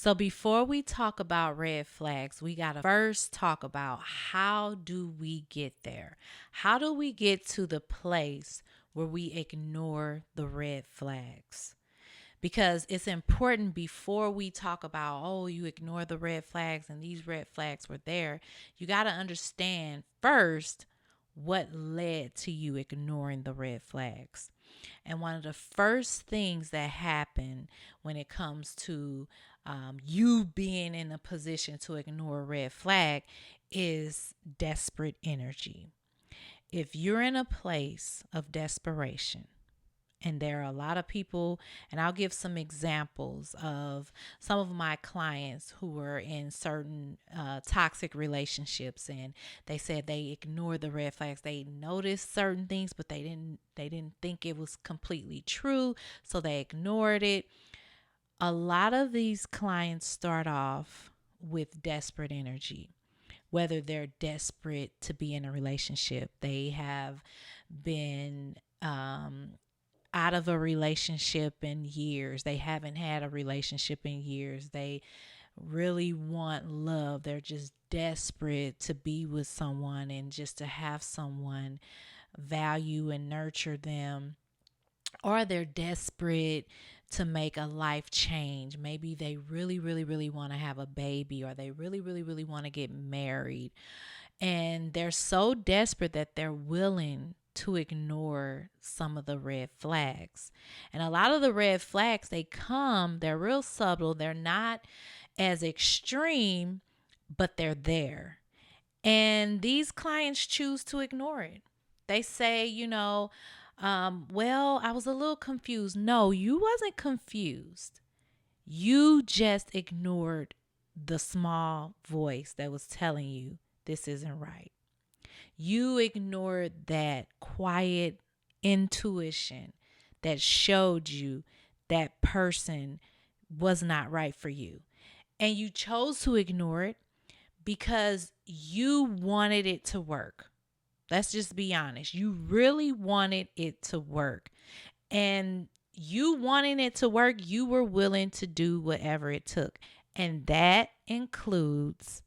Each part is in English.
So before we talk about red flags, we got to first talk about how do we get there? How do we get to the place where we ignore the red flags? Because it's important before we talk about, oh, you ignore the red flags and these red flags were there. You got to understand first what led to you ignoring the red flags. And one of the first things that happen when it comes to you being in a position to ignore a red flag is desperate energy. If you're in a place of desperation, and there are a lot of people, and I'll give some examples of some of my clients who were in certain toxic relationships, and they said they ignored the red flags. They noticed certain things, but they didn't think it was completely true, so they ignored it. A lot of these clients start off with desperate energy, whether they're desperate to be in a relationship, they have been out of a relationship in years. They haven't had a relationship in years. They really want love. They're just desperate to be with someone and just to have someone value and nurture them. Or they're desperate to make a life change. Maybe they really, really, really want to have a baby, or they really, really, really want to get married. And they're so desperate that they're willing to ignore some of the red flags. And a lot of the red flags, they're real subtle. They're not as extreme, but they're there. And these clients choose to ignore it. They say, well, I was a little confused. No, you wasn't confused. You just ignored the small voice that was telling you this isn't right. You ignored that quiet intuition that showed you that person was not right for you. And you chose to ignore it because you wanted it to work. Let's just be honest. You really wanted it to work. And you wanting it to work, you were willing to do whatever it took. And that includes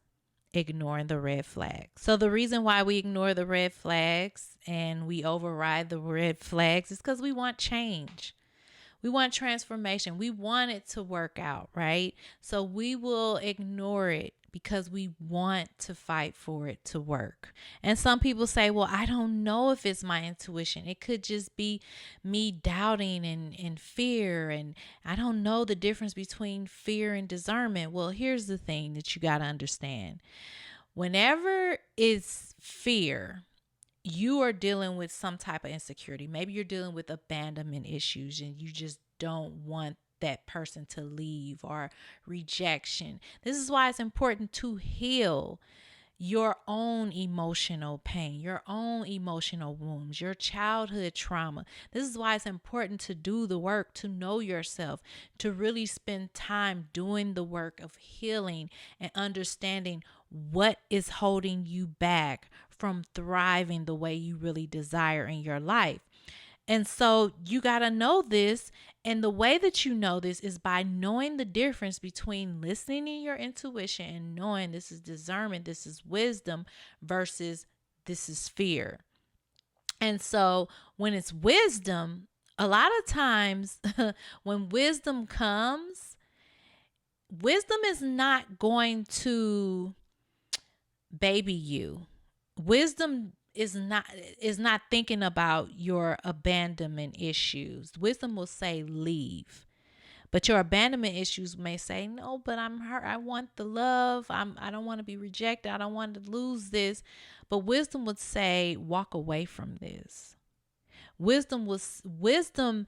ignoring the red flags. So the reason why we ignore the red flags and we override the red flags is because we want change. We want transformation. We want it to work out, right? So we will ignore it because we want to fight for it to work. And some people say, well, I don't know if it's my intuition. It could just be me doubting and fear. And I don't know the difference between fear and discernment. Well, here's the thing that you got to understand. Whenever it's fear, you are dealing with some type of insecurity. Maybe you're dealing with abandonment issues and you just don't want that person to leave, or rejection. This is why it's important to heal your own emotional pain, your own emotional wounds, your childhood trauma. This is why it's important to do the work, to know yourself, to really spend time doing the work of healing and understanding what is holding you back from thriving the way you really desire in your life. And so you got to know this. And the way that you know this is by knowing the difference between listening to your intuition and knowing this is discernment, this is wisdom versus this is fear. And so when it's wisdom, a lot of times when wisdom comes, wisdom is not going to baby you. Wisdom is not thinking about your abandonment issues. Wisdom will say leave. But your abandonment issues may say, no, but I'm hurt. I want the love. I don't want to be rejected. I don't want to lose this. But wisdom would say, walk away from this. Wisdom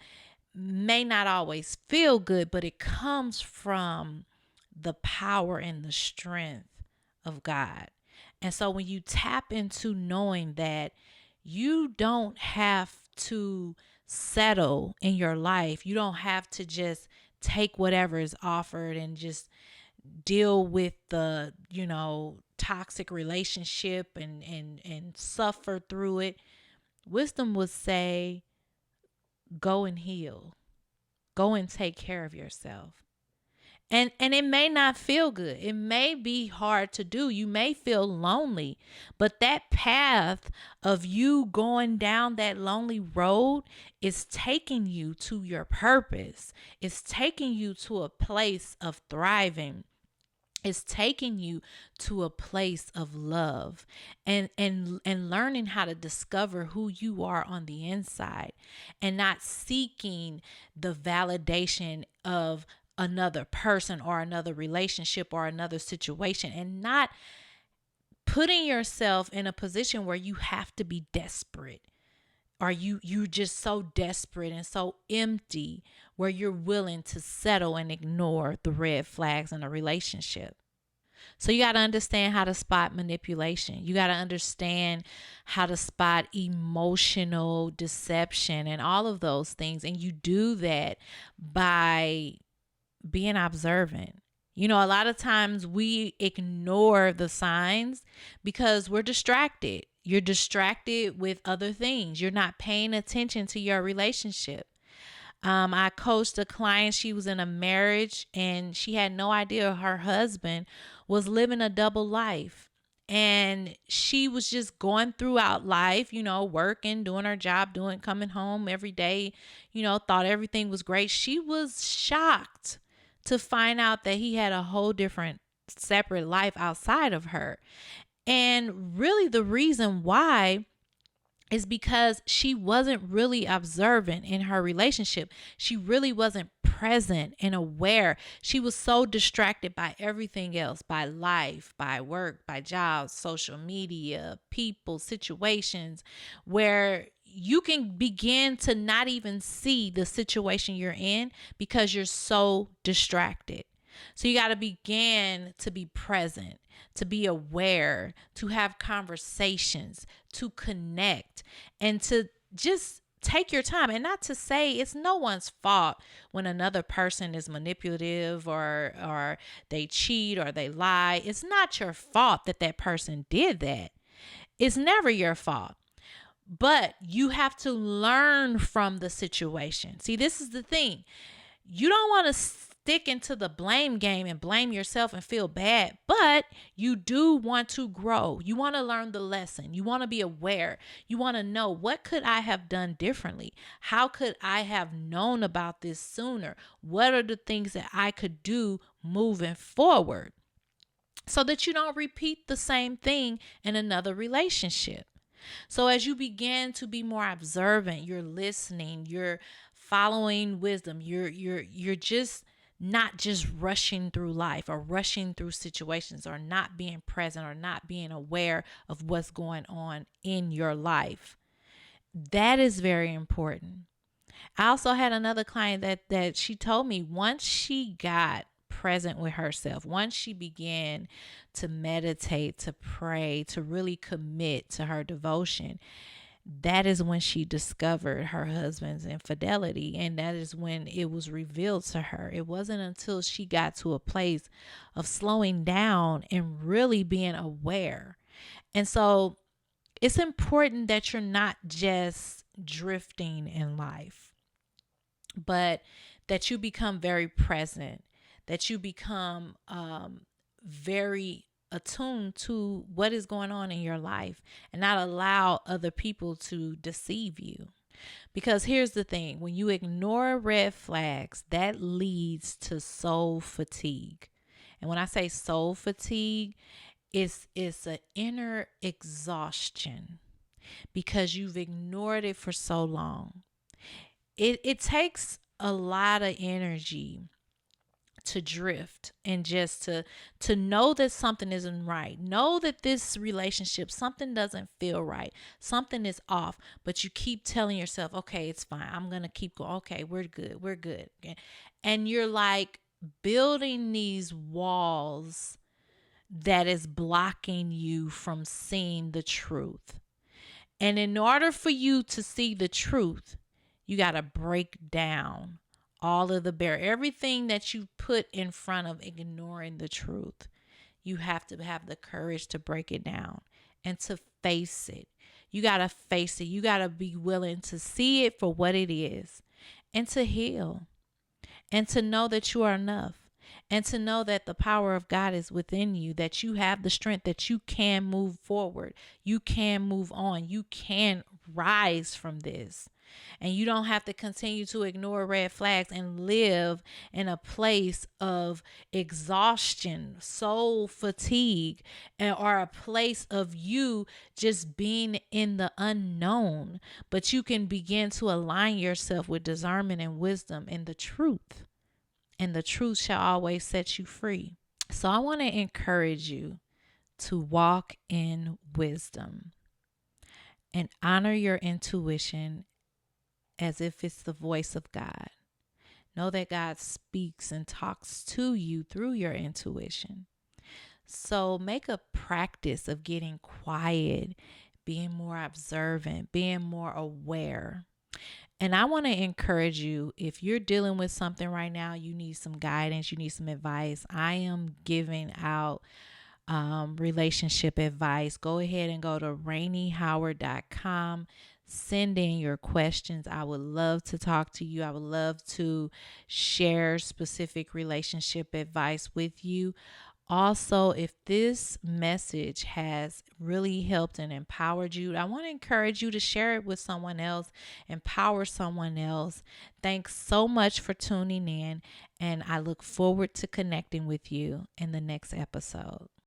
may not always feel good, but it comes from the power and the strength of God. And so when you tap into knowing that you don't have to settle in your life, you don't have to just take whatever is offered and just deal with the, toxic relationship and suffer through it. Wisdom would say, go and heal. Go and take care of yourself. And it may not feel good. It may be hard to do. You may feel lonely, but that path of you going down that lonely road is taking you to your purpose. It's taking you to a place of thriving. It's taking you to a place of love and learning how to discover who you are on the inside and not seeking the validation of another person or another relationship or another situation, and not putting yourself in a position where you have to be desperate, or you just so desperate and so empty where you're willing to settle and ignore the red flags in a relationship. So you got to understand how to spot manipulation. You got to understand how to spot emotional deception and all of those things. And you do that by being observant. You know, a lot of times we ignore the signs because we're distracted. You're distracted with other things. You're not paying attention to your relationship. I coached a client. She was in a marriage and she had no idea her husband was living a double life. And she was just going throughout life, you know, working, doing her job, coming home every day, you know, thought everything was great. She was shocked to find out that he had a whole different separate life outside of her. And really the reason why is because she wasn't really observant in her relationship. She really wasn't present and aware. She was so distracted by everything else, by life, by work, by jobs, social media, people, situations, where you can begin to not even see the situation you're in because you're so distracted. So you got to begin to be present, to be aware, to have conversations, to connect, and to just take your time. And not to say it's no one's fault when another person is manipulative or they cheat or they lie. It's not your fault that that person did that. It's never your fault. But you have to learn from the situation. See, this is the thing. You don't want to stick into the blame game and blame yourself and feel bad, but you do want to grow. You want to learn the lesson. You want to be aware. You want to know, what could I have done differently? How could I have known about this sooner? What are the things that I could do moving forward so that you don't repeat the same thing in another relationship? So as you begin to be more observant, you're listening, you're following wisdom, you're just not just rushing through life or rushing through situations or not being present or not being aware of what's going on in your life. That is very important. I also had another client that she told me once she got present with herself, once she began to meditate, to pray, to really commit to her devotion, that is when she discovered her husband's infidelity. And that is when it was revealed to her. It wasn't until she got to a place of slowing down and really being aware. And so it's important that you're not just drifting in life, but that you become very present, that you become very attuned to what is going on in your life and not allow other people to deceive you. Because here's the thing, when you ignore red flags, that leads to soul fatigue. And when I say soul fatigue, it's an inner exhaustion because you've ignored it for so long. It takes a lot of energy to drift and just to know that something isn't right. Know that this relationship, something doesn't feel right. Something is off, but you keep telling yourself, okay, it's fine. I'm going to keep going. Okay, we're good. We're good. And you're like building these walls that is blocking you from seeing the truth. And in order for you to see the truth, you got to break down all of the barrier, everything that you put in front of ignoring the truth. You have to have the courage to break it down and to face it. You got to face it. You got to be willing to see it for what it is and to heal and to know that you are enough and to know that the power of God is within you, that you have the strength, that you can move forward, you can move on, you can rise from this. And you don't have to continue to ignore red flags and live in a place of exhaustion, soul fatigue, or a place of you just being in the unknown. But you can begin to align yourself with discernment and wisdom and the truth. And the truth shall always set you free. So I want to encourage you to walk in wisdom and honor your intuition as if it's the voice of God. Know that God speaks and talks to you through your intuition. So make a practice of getting quiet, being more observant, being more aware. And I want to encourage you, if you're dealing with something right now, you need some guidance, you need some advice. I am giving out relationship advice. Go ahead and go to RainieHoward.com. Send in your questions. I would love to talk to you. I would love to share specific relationship advice with you. Also, if this message has really helped and empowered you, I want to encourage you to share it with someone else, empower someone else. Thanks so much for tuning in, and I look forward to connecting with you in the next episode.